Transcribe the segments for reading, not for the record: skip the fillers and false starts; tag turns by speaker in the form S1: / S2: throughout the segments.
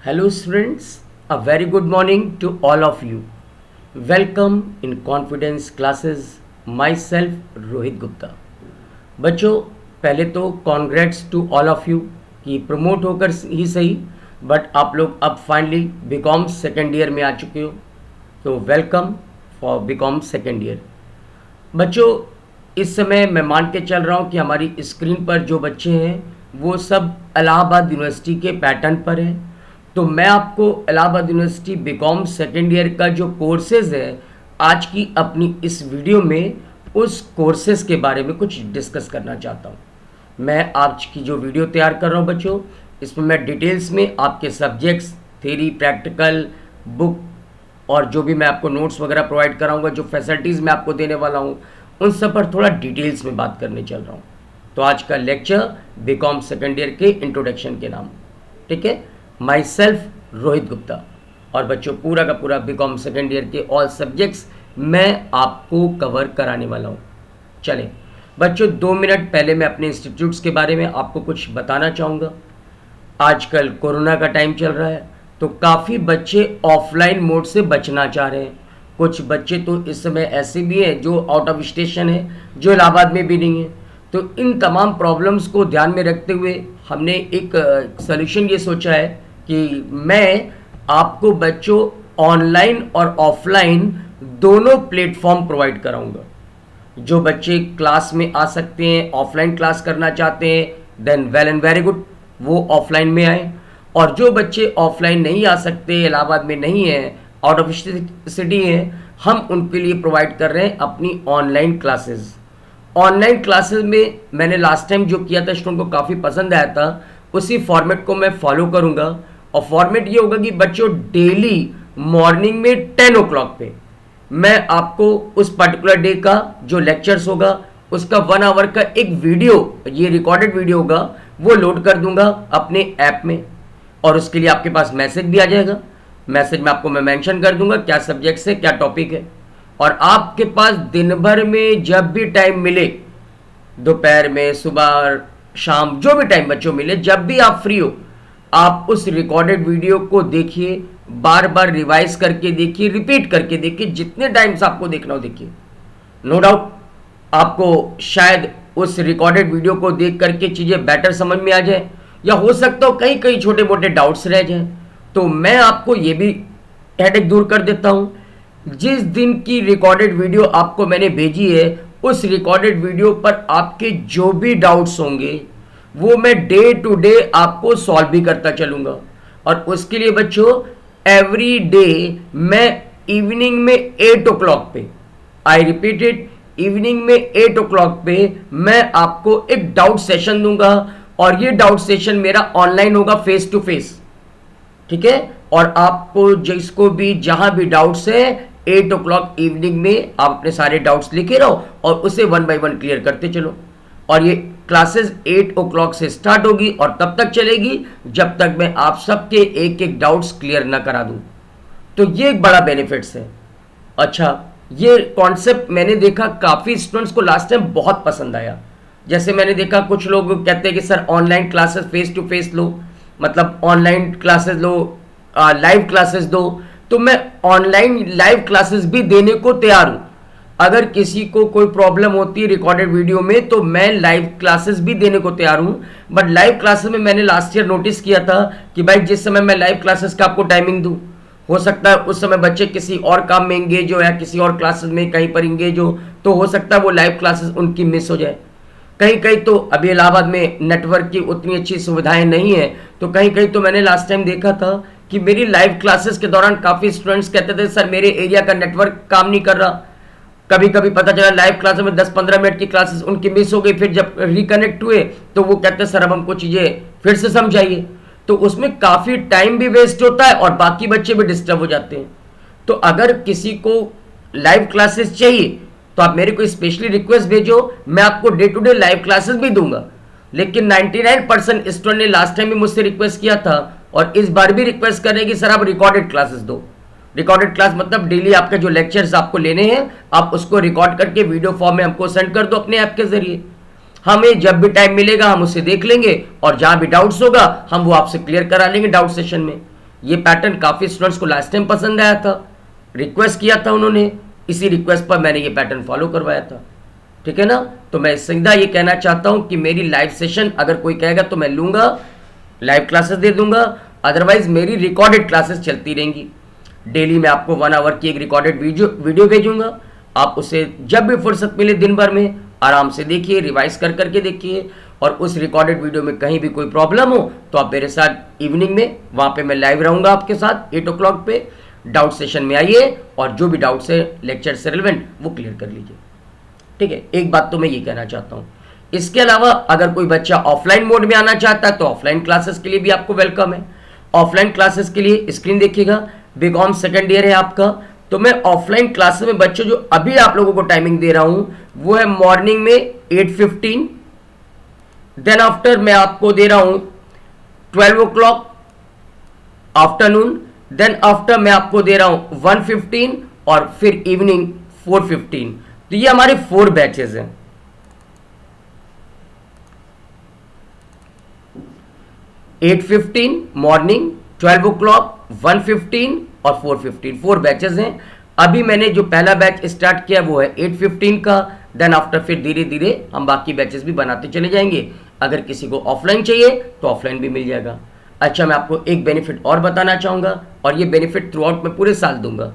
S1: Hello students, a very good morning to all of you. Welcome in confidence classes. Myself Rohit Gupta. बच्चों पहले तो congrats to all of you कि promote होकर ही सही but आप लोग अब फाइनली बीकॉम सेकेंड ईयर में आ चुके हो, तो welcome for BCom second year. बच्चों इस समय मैं मान के चल रहा हूँ कि हमारी स्क्रीन पर जो बच्चे हैं वो सब इलाहाबाद यूनिवर्सिटी के पैटर्न पर हैं। तो मैं आपको Allahabad university BCom second year का जो कोर्सेज है आज की अपनी इस वीडियो में उस कोर्सेज के बारे में कुछ डिस्कस करना चाहता हूँ। मैं आज की जो वीडियो तैयार कर रहा हूँ बच्चों, इसमें मैं डिटेल्स में आपके सब्जेक्ट्स, थ्योरी, प्रैक्टिकल, बुक और जो भी मैं आपको नोट्स वगैरह प्रोवाइड कराऊंगा, जो फैसिलिटीज़ मैं आपको देने वाला हूँ, उन सब पर थोड़ा डिटेल्स में बात करने चल रहा हूँ। तो आज का लेक्चर बीकॉम सेकेंड ईयर के इंट्रोडक्शन के नाम, ठीक है। My self Rohit Gupta. और बच्चों पूरा का पूरा बीकॉम सेकेंड ईयर के ऑल सब्जेक्ट्स मैं आपको कवर कराने वाला हूँ। चलें बच्चों 2 मिनट पहले मैं अपने इंस्टीट्यूट्स के बारे में आपको कुछ बताना चाहूँगा। आजकल कोरोना का टाइम चल रहा है तो काफ़ी बच्चे ऑफलाइन मोड से बचना चाह रहे हैं। कुछ बच्चे तो इस समय ऐसे भी हैं जो आउट ऑफ स्टेशन है, जो इलाहाबाद में भी नहीं है। तो इन तमाम प्रॉब्लम्स को ध्यान में रखते हुए हमने एक सॉल्यूशन ये सोचा है कि मैं आपको बच्चों ऑनलाइन और ऑफलाइन दोनों प्लेटफॉर्म प्रोवाइड कराऊंगा। जो बच्चे क्लास में आ सकते हैं, ऑफलाइन क्लास करना चाहते हैं, then well and very good, वो ऑफलाइन में आए। और जो बच्चे ऑफलाइन नहीं आ सकते, इलाहाबाद में नहीं है, आउट ऑफ सिटी हैं, हम उनके लिए प्रोवाइड कर रहे हैं अपनी ऑनलाइन क्लासेस। ऑनलाइन क्लासेस में मैंने लास्ट टाइम जो किया था स्टूडेंट को काफ़ी पसंद आया था, उसी फॉर्मेट को मैं फॉलो करूंगा। और फॉर्मेट ये होगा कि बच्चों डेली मॉर्निंग में 10 o'clock पे मैं आपको उस पर्टिकुलर डे का जो लेक्चर्स होगा उसका 1 आवर का एक वीडियो, ये रिकॉर्डेड वीडियो होगा, वो लोड कर दूंगा अपने ऐप में। और उसके लिए आपके पास मैसेज भी आ जाएगा। मैसेज में आपको मैं मेंशन कर दूंगा क्या सब्जेक्ट्स है, क्या टॉपिक है। और आपके पास दिन भर में जब भी टाइम मिले, दोपहर में, सुबह, शाम, जो भी टाइम बच्चों मिले, जब भी आप फ्री हो, आप उस रिकॉर्डेड वीडियो को देखिए, बार बार रिवाइज करके देखिए, रिपीट करके देखिए, जितने टाइम्स आपको देखना हो देखिए। नो डाउट आपको शायद उस रिकॉर्डेड वीडियो को देख करके चीज़ें बेटर समझ में आ जाए, या हो सकता हो कई कई छोटे मोटे डाउट्स रह जाएं। तो मैं आपको ये भी हेडेक दूर कर देता हूँ। जिस दिन की रिकॉर्डेड वीडियो आपको मैंने भेजी है, उस रिकॉर्डेड वीडियो पर आपके जो भी डाउट्स होंगे वो मैं डे टू डे आपको सॉल्व भी करता चलूंगा। और उसके लिए बच्चों एवरी डे मैं इवनिंग में 8 o'clock पे, आई रिपीटेड, इवनिंग में 8 o'clock पे मैं आपको एक डाउट सेशन दूंगा। और ये डाउट सेशन मेरा ऑनलाइन होगा, फेस टू फेस, ठीक है। और आपको जिसको भी जहां भी डाउट्स है 8 o'clock इवनिंग में आप अपने सारे डाउट्स लिखे रहो और उसे 1 by 1 क्लियर करते चलो। और ये क्लासेस 8 o'clock से स्टार्ट होगी और तब तक चलेगी जब तक मैं आप सबके एक एक डाउट्स क्लियर ना करा दूं। तो ये एक बड़ा बेनिफिट्स है। अच्छा, ये कॉन्सेप्ट मैंने देखा काफ़ी स्टूडेंट्स को लास्ट टाइम बहुत पसंद आया। जैसे मैंने देखा कुछ लोग कहते हैं कि sir online classes face to face लो, मतलब ऑनलाइन क्लासेस लो, लाइव क्लासेस दो। तो मैं ऑनलाइन लाइव क्लासेस भी देने को तैयार हूँ। अगर किसी को कोई प्रॉब्लम होती है रिकॉर्डेड वीडियो में तो मैं लाइव क्लासेस भी देने को तैयार हूँ। बट लाइव क्लासेस में मैंने लास्ट ईयर नोटिस किया था कि भाई जिस समय मैं लाइव क्लासेस का आपको टाइमिंग दूँ, हो सकता है उस समय बच्चे किसी और काम में इंगेज हो या किसी और क्लासेस में कहीं पर इंगेज हो, तो हो सकता है वो लाइव क्लासेस उनकी मिस हो जाए। कहीं कहीं तो अभी इलाहाबाद में नेटवर्क की उतनी अच्छी सुविधाएं नहीं है, तो कहीं कहीं तो मैंने लास्ट टाइम देखा था कि मेरी लाइव क्लासेस के दौरान काफ़ी स्टूडेंट्स कहते थे सर मेरे एरिया का नेटवर्क काम नहीं कर रहा। कभी कभी पता चला लाइव क्लासेस में 10-15 मिनट की क्लासेस उनकी मिस हो गई, फिर जब रिकनेक्ट हुए तो वो कहते हैं सर अब हमको चीज़ें फिर से समझाइए। तो उसमें काफ़ी टाइम भी वेस्ट होता है और बाकी बच्चे भी डिस्टर्ब हो जाते हैं। तो अगर किसी को लाइव क्लासेस चाहिए तो आप मेरे को स्पेशली रिक्वेस्ट भेजो, मैं आपको day to day live classes भी दूंगा। लेकिन 99% स्टूडेंट ने लास्ट टाइम भी मुझसे रिक्वेस्ट किया था और इस बार भी रिक्वेस्ट कर रहे हैं कि सर आप रिकॉर्डेड क्लासेस दो। रिकॉर्डेड क्लास मतलब डेली आपके जो लेक्चर्स आपको लेने हैं आप उसको रिकॉर्ड करके वीडियो फॉर्म में हमको सेंड कर दो अपने ऐप के जरिए। हमें जब भी टाइम मिलेगा हम उसे देख लेंगे और जहां भी डाउट्स होगा हम वो आपसे क्लियर करा लेंगे डाउट सेशन में। ये पैटर्न काफ़ी स्टूडेंट्स को लास्ट टाइम पसंद आया था, रिक्वेस्ट किया था उन्होंने, इसी रिक्वेस्ट पर मैंने ये पैटर्न फॉलो करवाया था। ठीक है ना। तो मैं सीधा ये कहना चाहता हूँ कि मेरी लाइव सेशन अगर कोई कहेगा तो मैं लूँगा, लाइव क्लासेस दे दूंगा, अदरवाइज मेरी रिकॉर्डेड क्लासेस चलती रहेंगी। डेली मैं आपको 1 आवर की एक रिकॉर्डेड वीडियो भेजूंगा, आप उसे जब भी फुर्सत मिले दिन भर में आराम से देखिए, रिवाइज कर करके देखिए, और उस रिकॉर्डेड वीडियो में कहीं भी कोई प्रॉब्लम हो तो आप मेरे साथ इवनिंग में वहाँ पे मैं लाइव रहूँगा आपके साथ 8 o'clock पे, डाउट सेशन में आइए और जो भी डाउट्स है लेक्चर से रिलेवेंट वो क्लियर कर लीजिए। ठीक है, एक बात तो मैं ये कहना चाहता हूँ। इसके अलावा अगर कोई बच्चा ऑफलाइन मोड में आना चाहता है तो ऑफलाइन क्लासेस के लिए भी आपको वेलकम है। ऑफलाइन क्लासेस के लिए स्क्रीन देखिएगा, बीकॉम सेकेंड ईयर है आपका, तो मैं ऑफलाइन क्लासेस में बच्चों जो अभी आप लोगों को टाइमिंग दे रहा हूं वो है मॉर्निंग में 8:15, देन आफ्टर मैं आपको दे रहा हूं 12 o'clock आफ्टरनून, देन आफ्टर मैं आपको दे रहा हूं 1:15 और फिर इवनिंग 4:15। तो ये हमारे 4 बैचेस हैं। 8:15 मॉर्निंग, 12 o'clock, 1:15 और 4:15, 4 बैचेस हैं। अभी मैंने जो पहला बैच स्टार्ट किया वो है 8:15 का, देन आफ्टर फिर धीरे धीरे हम बाकी बैचेस भी बनाते चले जाएंगे। अगर किसी को ऑफलाइन चाहिए तो ऑफलाइन भी मिल जाएगा। अच्छा, मैं आपको एक बेनिफिट और बताना चाहूँगा और ये बेनिफिट थ्रू आउट मैं पूरे साल दूंगा।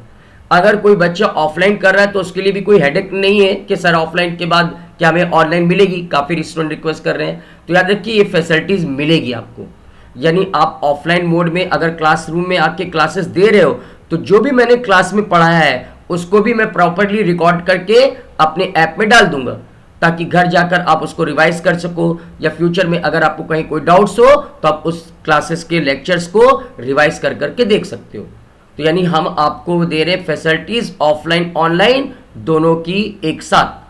S1: अगर कोई बच्चा ऑफलाइन कर रहा है तो उसके लिए भी कोई हेडेक नहीं है कि सर ऑफलाइन के बाद क्या हमें ऑनलाइन मिलेगी, काफ़ी स्टूडेंट रिक्वेस्ट कर रहे हैं। तो याद रखिए ये फैसिलिटीज़ मिलेगी आपको, यानी आप ऑफलाइन मोड में अगर क्लासरूम में आके क्लासेस दे रहे हो तो जो भी मैंने क्लास में पढ़ाया है उसको भी मैं प्रॉपर्ली रिकॉर्ड करके अपने ऐप में डाल दूंगा, ताकि घर जाकर आप उसको रिवाइज कर सको, या फ्यूचर में अगर आपको कहीं कोई डाउट्स हो तो आप उस क्लासेस के लेक्चर्स को रिवाइज कर करके देख सकते हो। तो यानी हम आपको दे रहे फैसिलिटीज ऑफलाइन ऑनलाइन दोनों की एक साथ।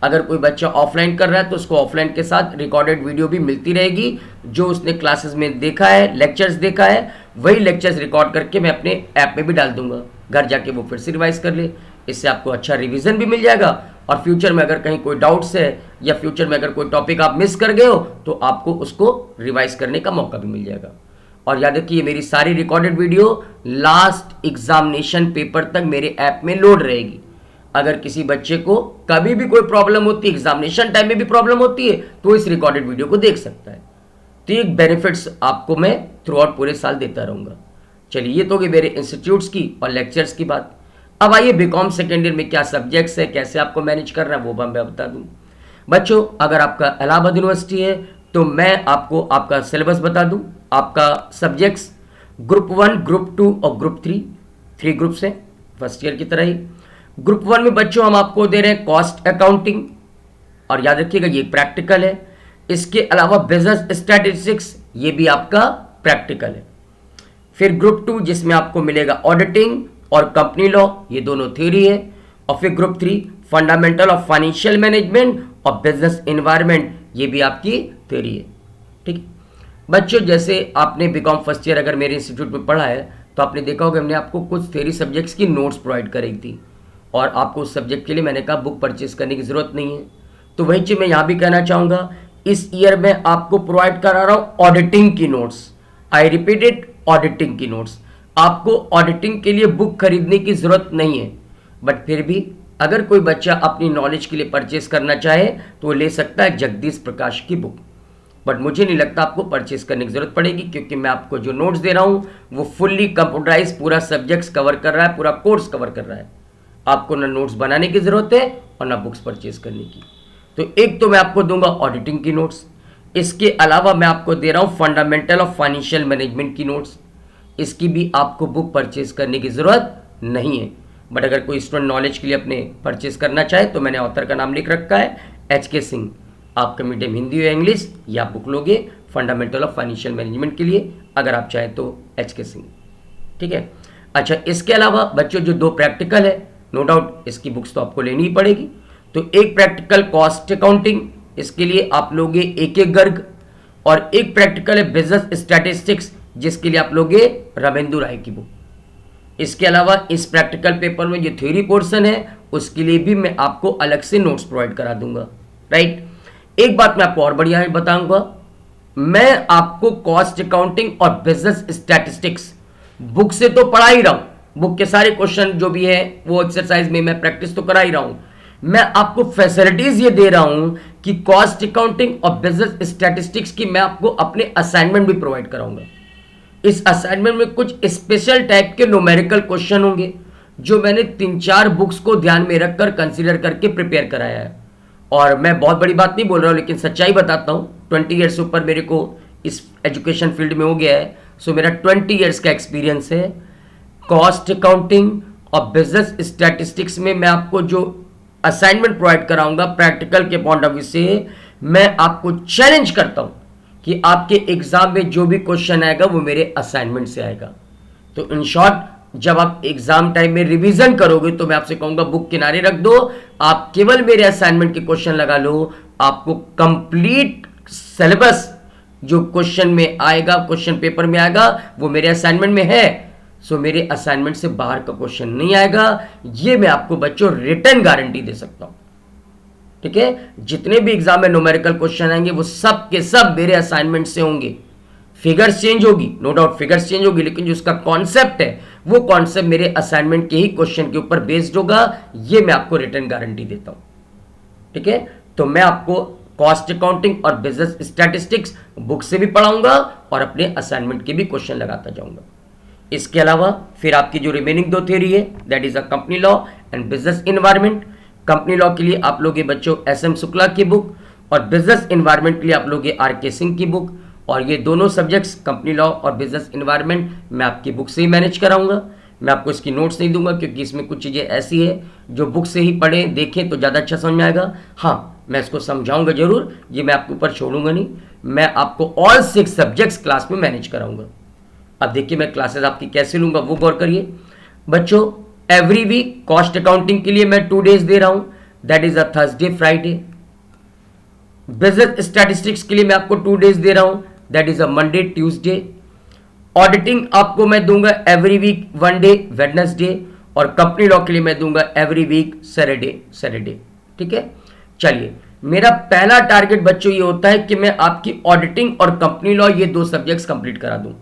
S1: अगर कोई बच्चा ऑफलाइन कर रहा है तो उसको ऑफलाइन के साथ रिकॉर्डेड वीडियो भी मिलती रहेगी, जो उसने क्लासेस में देखा है, लेक्चर्स देखा है, वही लेक्चर्स रिकॉर्ड करके मैं अपने ऐप में भी डाल दूंगा, घर जाके वो फिर से रिवाइज कर ले। इससे आपको अच्छा रिवीजन भी मिल जाएगा, और फ्यूचर में अगर कहीं कोई डाउट्स है या फ्यूचर में अगर कोई टॉपिक आप मिस कर गए हो तो आपको उसको रिवाइज करने का मौका भी मिल जाएगा। और याद रखिए मेरी सारी recorded video last examination paper तक मेरे ऐप में लोड रहेगी। अगर किसी बच्चे को कभी भी कोई प्रॉब्लम होती है, एग्जामिनेशन टाइम में भी प्रॉब्लम होती है, तो इस रिकॉर्डेड वीडियो को देख सकता है। तो ये बेनिफिट्स आपको मैं थ्रू आउट पूरे साल देता रहूंगा। चलिए, ये तो होगी मेरे इंस्टीट्यूट्स की और लेक्चर्स की बात। अब आइए बीकॉम सेकेंड ईयर में क्या सब्जेक्ट्स है, कैसे आपको मैनेज करना है, वो मैं बता दूं। बच्चों, अगर आपका इलाहाबाद यूनिवर्सिटी है तो मैं आपको आपका सिलेबस बता दूं। आपका सब्जेक्ट्स ग्रुप 1, ग्रुप 2 और ग्रुप 3 ग्रुप्स हैं फर्स्ट ईयर की तरह ही। ग्रुप 1 में बच्चों हम आपको दे रहे हैं कॉस्ट अकाउंटिंग, और याद रखिएगा ये प्रैक्टिकल है। इसके अलावा बिजनेस स्टैटिस्टिक्स, ये भी आपका प्रैक्टिकल है। फिर ग्रुप 2 जिसमें आपको मिलेगा ऑडिटिंग और कंपनी लॉ, ये दोनों थ्योरी है। और फिर group 3 fundamental of financial management और बिजनेस एनवायरनमेंट, ये भी आपकी थ्योरी है। ठीक है बच्चों, जैसे आपने बीकॉम फर्स्ट ईयर अगर मेरे इंस्टीट्यूट में पढ़ा है तो आपने देखा होगा हमने आपको कुछ थ्योरी सब्जेक्ट्स की नोट्स प्रोवाइड करी थी, और आपको उस सब्जेक्ट के लिए मैंने कहा बुक परचेज करने की ज़रूरत नहीं है। तो वही चीज़ मैं यहाँ भी कहना चाहूँगा, इस ईयर में आपको प्रोवाइड करा रहा हूँ ऑडिटिंग की नोट्स। आई रिपीटेड, ऑडिटिंग की नोट्स। आपको ऑडिटिंग के लिए बुक खरीदने की ज़रूरत नहीं है, बट फिर भी अगर कोई बच्चा अपनी नॉलेज के लिए परचेज करना चाहे तो वो ले सकता है जगदीश प्रकाश की बुक। बट मुझे नहीं लगता आपको परचेज करने की ज़रूरत पड़ेगी, क्योंकि मैं आपको जो नोट्स दे रहा हूँ वो फुल्ली कंप्यूटराइज पूरा सब्जेक्ट्स कवर कर रहा है, पूरा कोर्स कवर कर रहा है। आपको ना नोट्स बनाने की ज़रूरत है और ना बुक्स परचेज करने की। तो एक तो मैं आपको दूंगा ऑडिटिंग की नोट्स, इसके अलावा मैं आपको दे रहा हूँ फंडामेंटल ऑफ फाइनेंशियल मैनेजमेंट की नोट्स। इसकी भी आपको बुक परचेज करने की ज़रूरत नहीं है, बट अगर कोई स्टूडेंट नॉलेज के लिए अपने परचेज करना चाहे तो मैंने ऑथर का नाम लिख रखा है HK सिंह। आपका मीडियम हिंदी या इंग्लिश, या बुक लोगे फंडामेंटल ऑफ फाइनेंशियल मैनेजमेंट के लिए, अगर आप चाहें तो HK सिंह। ठीक है। अच्छा, इसके अलावा बच्चों जो 2 प्रैक्टिकल है, नो डाउट इसकी बुक्स तो आपको लेनी ही पड़ेगी। तो एक प्रैक्टिकल कॉस्ट अकाउंटिंग, इसके लिए आप लोगे एक गर्ग, और एक प्रैक्टिकल है बिजनेस स्टैटिस्टिक्स, जिसके लिए आप लोगे रामेंदु राय की बुक। इसके अलावा इस प्रैक्टिकल पेपर में जो थ्योरी पोर्शन है उसके लिए भी मैं आपको अलग से नोट्स प्रोवाइड करा दूंगा। राइट। एक बात मैं आपको और बढ़िया बताऊंगा, मैं आपको कॉस्ट अकाउंटिंग और बिजनेस स्टैटिस्टिक्स बुक से तो पढ़ा ही रहा हूं, बुक के सारे क्वेश्चन जो भी है वो एक्सरसाइज में मैं प्रैक्टिस तो करा ही रहा हूं। मैं आपको फैसिलिटीज ये दे रहा हूं कि कॉस्ट अकाउंटिंग और बिजनेस स्टैटिस्टिक्स की मैं आपको अपने असाइनमेंट भी प्रोवाइड कराऊंगा। इस असाइनमेंट में कुछ स्पेशल टाइप के न्यूमेरिकल क्वेश्चन होंगे जो मैंने 3-4 बुक्स को ध्यान में रखकर कंसीडर करके प्रिपेयर कराया है। और मैं बहुत बड़ी बात नहीं बोल रहा हूँ, लेकिन सच्चाई बताता हूँ। 20 ईयर्स से ऊपर मेरे को इस एजुकेशन फील्ड में हो गया है, सो मेरा 20 ईयर्स का एक्सपीरियंस है। कॉस्ट अकाउंटिंग और बिजनेस स्टैटिस्टिक्स में मैं आपको जो असाइनमेंट प्रोवाइड कराऊंगा प्रैक्टिकल के पॉइंट ऑफ व्यू से, मैं आपको चैलेंज करता हूं कि आपके एग्जाम में जो भी क्वेश्चन आएगा वो मेरे असाइनमेंट से आएगा। तो इन शॉर्ट, जब आप एग्जाम टाइम में रिवीजन करोगे तो मैं आपसे कहूंगा बुक किनारे रख दो, आप केवल मेरे असाइनमेंट के क्वेश्चन लगा लो। आपको कंप्लीट सिलेबस जो क्वेश्चन में आएगा, क्वेश्चन पेपर में आएगा, वो मेरे असाइनमेंट में है। सो मेरे असाइनमेंट से बाहर का क्वेश्चन नहीं आएगा, ये मैं आपको बच्चों रिटर्न गारंटी दे सकता हूं। ठीक है, जितने भी एग्जाम में न्यूमेरिकल क्वेश्चन आएंगे वो सब के सब मेरे असाइनमेंट से होंगे। फिगर्स चेंज होगी, नो डाउट फिगर्स चेंज होगी, लेकिन जो उसका कॉन्सेप्ट है वो कॉन्सेप्ट मेरे असाइनमेंट के ही क्वेश्चन के ऊपर बेस्ड होगा, ये मैं आपको रिटर्न गारंटी देता हूं। ठीक है, तो मैं आपको कॉस्ट अकाउंटिंग और बिजनेस स्टैटिस्टिक्स बुक से भी पढ़ाऊंगा और अपने असाइनमेंट के भी क्वेश्चन लगाता जाऊंगा। इसके अलावा फिर आपकी जो रिमेनिंग 2 थ्योरी है, that is a company law and business environment. Company law के लिए आप लोग बच्चों SM शुक्ला की बुक, और बिजनेस इन्वायरमेंट के लिए आप लोग RK सिंह की बुक। और ये दोनों सब्जेक्ट्स कंपनी लॉ और बिजनेस इन्वायरमेंट मैं आपकी बुक से ही मैनेज कराऊंगा। मैं आपको इसकी नोट्स नहीं दूंगा क्योंकि इसमें कुछ चीज़ें ऐसी है जो बुक से ही पढ़ें देखें तो ज़्यादा अच्छा समझ में आएगा। हाँ, मैं इसको समझाऊंगा जरूर, ये मैं आपके ऊपर छोड़ूंगा नहीं। मैं आपको ऑल 6 सब्जेक्ट्स क्लास में मैनेज कराऊंगा। अब देखिए मैं क्लासेस आपकी कैसे लूंगा वो गौर करिए बच्चों। एवरी वीक कॉस्ट अकाउंटिंग के लिए मैं 2 डेज दे रहा हूं, that is a Thursday Friday. Business statistics के लिए मैं आपको 2 डेज दे रहा हूं, that is a Monday Tuesday. Auditing आपको मैं दूंगा एवरी वीक 1 डे वेडनेसडे, और कंपनी लॉ के लिए मैं दूंगा एवरी वीक सैटरडे। ठीक है, चलिए मेरा पहला टारगेट बच्चों ये होता है कि मैं आपकी ऑडिटिंग और कंपनी लॉ ये 2 सब्जेक्ट्स कंप्लीट करा दूं।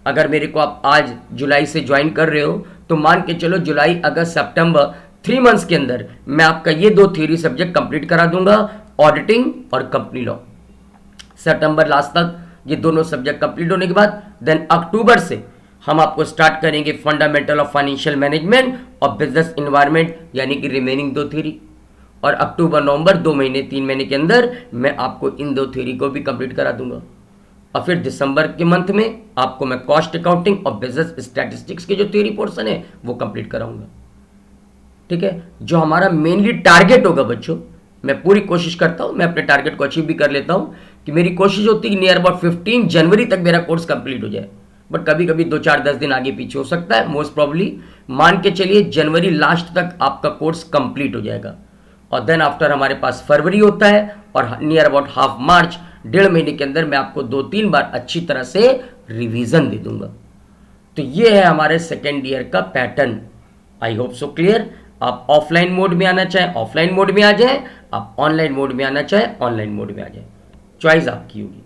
S1: अगर मेरे को आप आज जुलाई से ज्वाइन कर रहे हो तो मान के चलो जुलाई अगस्त सितंबर 3 मंथ्स के अंदर मैं आपका ये 2 थ्योरी सब्जेक्ट कंप्लीट करा दूंगा, ऑडिटिंग और कंपनी लॉ। सितंबर लास्ट तक ये दोनों सब्जेक्ट कंप्लीट होने के बाद देन अक्टूबर से हम आपको स्टार्ट करेंगे फंडामेंटल ऑफ फाइनेंशियल मैनेजमेंट और बिजनेस इन्वायरमेंट, यानी कि रिमेनिंग 2 थ्योरी। और अक्टूबर नवंबर 2 महीने 3 महीने के अंदर मैं आपको इन 2 थ्योरी को भी कंप्लीट करा दूंगा। और फिर दिसंबर के मंथ में आपको मैं कॉस्ट अकाउंटिंग और बिजनेस स्टैटिस्टिक्स के जो थ्योरी पोर्शन है वो कंप्लीट कराऊंगा। ठीक है, जो हमारा मेनली टारगेट होगा बच्चों, मैं पूरी कोशिश करता हूं, मैं अपने टारगेट को अचीव भी कर लेता हूं कि मेरी कोशिश होती है कि नियर अबाउट 15 जनवरी तक मेरा कोर्स कंप्लीट हो जाए। बट कभी कभी 2-4-10 दिन आगे पीछे हो सकता है। मोस्ट प्रॉब्ली मान के चलिए जनवरी लास्ट तक आपका कोर्स कंप्लीट हो जाएगा। और देन आफ्टर हमारे पास फरवरी होता है, और नियर अबाउट हाफ मार्च 1.5 महीने के अंदर मैं आपको 2-3 बार अच्छी तरह से रिवीजन दे दूंगा। तो ये है हमारे सेकेंड ईयर का पैटर्न। आई होप सो क्लियर। आप ऑफलाइन मोड में आना चाहें ऑफलाइन मोड में आ जाएं, आप ऑनलाइन मोड में आना चाहें ऑनलाइन मोड में आ जाएं, चॉइस आपकी होगी।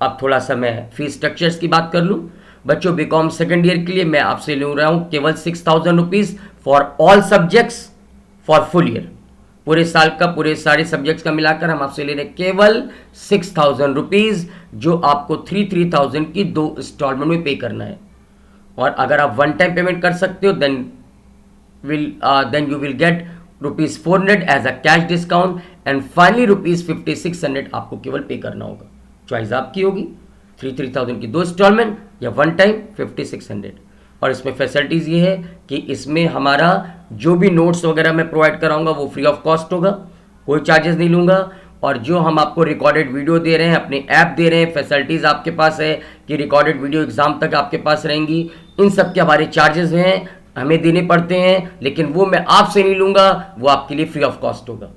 S1: अब थोड़ा सा मैं फीस स्ट्रक्चर्स की बात कर लूं बच्चों। बीकॉम सेकेंड ईयर के लिए मैं आपसे ले रहा हूं केवल 6,000 rupees for all subjects for full year. पूरे साल का, पूरे सारे सब्जेक्ट्स का मिलाकर हम आपसे ले रहे हैं केवल 6,000 रुपीज, जो आपको 3,000 की 2 इंस्टॉलमेंट में पे करना है। और अगर आप 1 टाइम पेमेंट कर सकते हो then you will get ₹400 as a cash discount, and finally ₹5600 आपको केवल पे करना होगा। चॉइस आपकी होगी, 3,000 की 2 इंस्टॉलमेंट या 1 टाइम 5600। और इसमें फैसिलिटीज़ ये है कि इसमें हमारा जो भी नोट्स वगैरह मैं प्रोवाइड कराऊंगा वो फ्री ऑफ कॉस्ट होगा, कोई चार्जेस नहीं लूँगा। और जो हम आपको रिकॉर्डेड वीडियो दे रहे हैं, अपने ऐप दे रहे हैं, फैसिलिटीज़ आपके पास है कि रिकॉर्डेड वीडियो एग्जाम तक आपके पास रहेंगी। इन सब के हमारे चार्जेस हैं, हमें देने पड़ते हैं, लेकिन वो मैं आपसे नहीं लूँगा, वो आपके लिए फ्री ऑफ कॉस्ट होगा।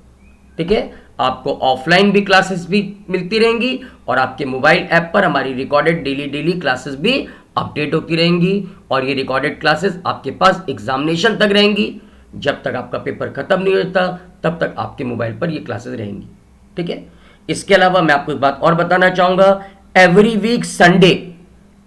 S1: ठीक है, आपको ऑफलाइन भी क्लासेस भी मिलती रहेंगी, और आपके मोबाइल ऐप पर हमारी रिकॉर्डेड डेली क्लासेस भी अपडेट होती रहेंगी। और ये रिकॉर्डेड क्लासेस आपके पास एग्जामिनेशन तक रहेंगी। जब तक आपका पेपर खत्म नहीं होता तब तक आपके मोबाइल पर ये क्लासेस रहेंगी। ठीक है, इसके अलावा मैं आपको एक बात और बताना चाहूँगा। एवरी वीक संडे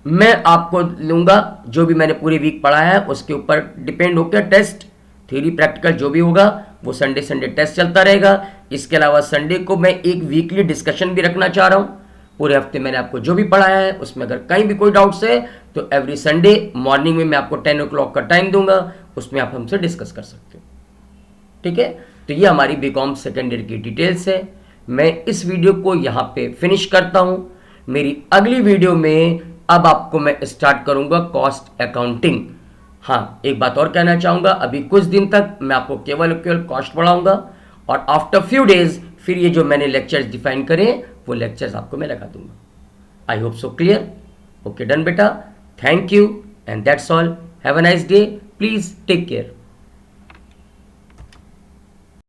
S1: मैं आपको लूँगा जो भी मैंने पूरी वीक पढ़ा है उसके ऊपर डिपेंड होकर टेस्ट, थ्योरी प्रैक्टिकल जो भी होगा वो संडे संडे टेस्ट चलता रहेगा। इसके अलावा संडे को मैं एक वीकली डिस्कशन भी रखना चाह रहा हूँ। पूरे हफ्ते मैंने आपको जो भी पढ़ाया है उसमें अगर कहीं भी कोई डाउट्स है तो एवरी संडे मॉर्निंग में मैं आपको 10 o'clock का टाइम दूंगा, उसमें आप हमसे डिस्कस कर सकते हो। ठीक है, तो ये हमारी बीकॉम सेकेंड ईयर की डिटेल्स है। मैं इस वीडियो को यहाँ पे फिनिश करता हूँ। मेरी अगली वीडियो में अब आपको मैं स्टार्ट करूँगा कॉस्ट अकाउंटिंग। हाँ, एक बात और कहना चाहूँगा, अभी कुछ दिन तक मैं आपको केवल केवल कॉस्ट पढ़ाऊँगा और आफ्टर फ्यू डेज फिर ये जो मैंने लेक्चर्स डिफाइन करे वो लेक्चर्स आपको मैं लगा दूंगा। I hope so clear. Okay done बेटा, thank you and that's all. Have a nice day, please take care.